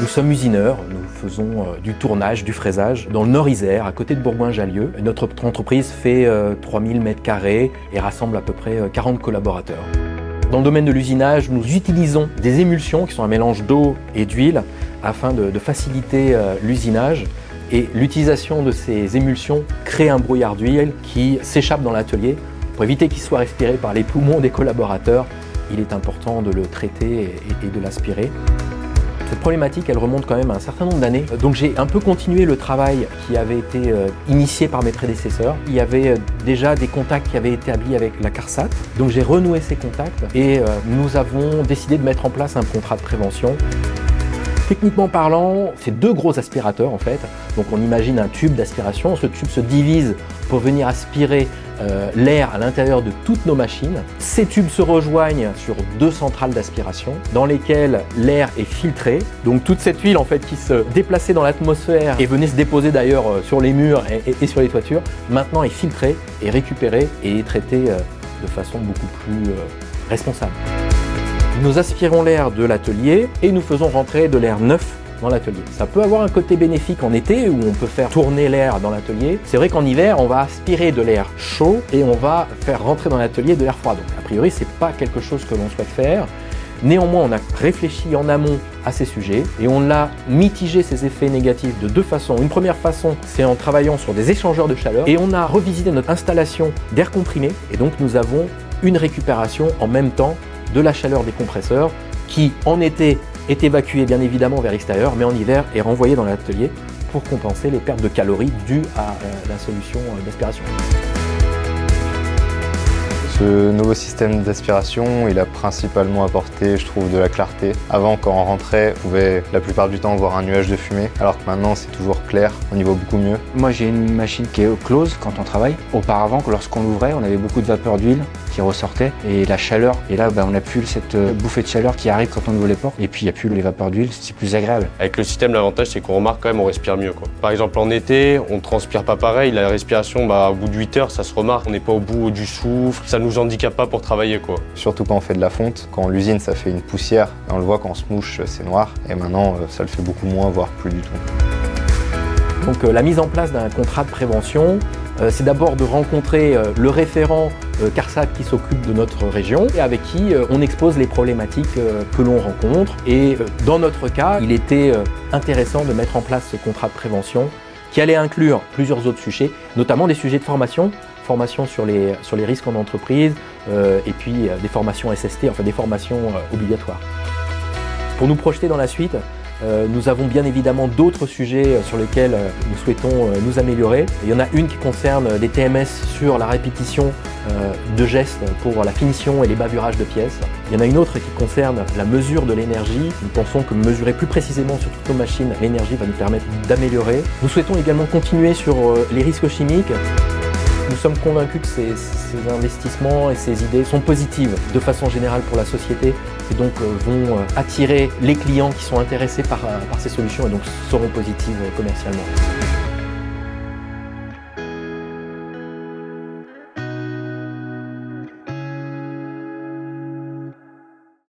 Nous sommes usineurs, nous faisons du tournage, du fraisage dans le Nord-Isère, à côté de Bourgoin-Jallieu. Notre entreprise fait 3000 m² et rassemble à peu près 40 collaborateurs. Dans le domaine de l'usinage, nous utilisons des émulsions qui sont un mélange d'eau et d'huile afin de faciliter l'usinage. Et l'utilisation de ces émulsions crée un brouillard d'huile qui s'échappe dans l'atelier. Pour éviter qu'il soit respiré par les poumons des collaborateurs, il est important de le traiter et de l'aspirer. Cette problématique, elle remonte quand même à un certain nombre d'années. Donc j'ai un peu continué le travail qui avait été initié par mes prédécesseurs. Il y avait déjà des contacts qui avaient été établis avec la CARSAT. Donc j'ai renoué ces contacts et nous avons décidé de mettre en place un contrat de prévention. Techniquement parlant, c'est deux gros aspirateurs en fait. Donc on imagine un tube d'aspiration. Ce tube se divise pour venir aspirer l'air à l'intérieur de toutes nos machines. Ces tubes se rejoignent sur deux centrales d'aspiration dans lesquelles l'air est filtré. Donc toute cette huile en fait qui se déplaçait dans l'atmosphère et venait se déposer d'ailleurs sur les murs et sur les toitures, maintenant est filtrée, est récupérée et est traitée de façon beaucoup plus responsable. Nous aspirons l'air de l'atelier et nous faisons rentrer de l'air neuf dans l'atelier. Ça peut avoir un côté bénéfique en été où on peut faire tourner l'air dans l'atelier. C'est vrai qu'en hiver, on va aspirer de l'air chaud et on va faire rentrer dans l'atelier de l'air froid. Donc a priori, c'est pas quelque chose que l'on souhaite faire. Néanmoins, on a réfléchi en amont à ces sujets et on a mitigé ces effets négatifs de deux façons. Une première façon, c'est en travaillant sur des échangeurs de chaleur et on a revisité notre installation d'air comprimé et donc nous avons une récupération en même temps de la chaleur des compresseurs qui, en été, est évacuée bien évidemment vers l'extérieur, mais en hiver est renvoyée dans l'atelier pour compenser les pertes de calories dues à la solution d'aspiration. Ce nouveau système d'aspiration, il a principalement apporté, je trouve, de la clarté. Avant, quand on rentrait, on pouvait la plupart du temps voir un nuage de fumée, alors que maintenant c'est toujours clair, on y voit beaucoup mieux. Moi j'ai une machine qui est close quand on travaille. Auparavant, lorsqu'on l'ouvrait, on avait beaucoup de vapeur d'huile qui ressortait et la chaleur. Et là, on n'a plus cette bouffée de chaleur qui arrive quand on ouvre les portes. Et puis il n'y a plus les vapeurs d'huile, c'est plus agréable. Avec le système, l'avantage c'est qu'on remarque quand même on respire mieux, quoi. Par exemple en été, on ne transpire pas pareil, la respiration, au bout de 8 heures, ça se remarque. On n'est pas au bout du souffle, ça nous handicape pas pour travailler, quoi. Surtout quand on fait de la fonte, quand on l'usine ça fait une poussière, et on le voit quand on se mouche c'est noir, et maintenant ça le fait beaucoup moins, voire plus du tout. Donc la mise en place d'un contrat de prévention, c'est d'abord de rencontrer le référent CARSAT qui s'occupe de notre région et avec qui on expose les problématiques que l'on rencontre. Et dans notre cas, il était intéressant de mettre en place ce contrat de prévention qui allait inclure plusieurs autres sujets, notamment des sujets de formation sur les risques en entreprise et puis des formations SST, enfin des formations obligatoires. Pour nous projeter dans la suite, nous avons bien évidemment d'autres sujets sur lesquels nous souhaitons nous améliorer. Il y en a une qui concerne des TMS sur la répétition de gestes pour la finition et les bavurages de pièces. Il y en a une autre qui concerne la mesure de l'énergie. Nous pensons que mesurer plus précisément sur toutes nos machines l'énergie va nous permettre d'améliorer. Nous souhaitons également continuer sur les risques chimiques. Nous sommes convaincus que ces investissements et ces idées sont positives de façon générale pour la société et donc vont attirer les clients qui sont intéressés par ces solutions et donc seront positives commercialement.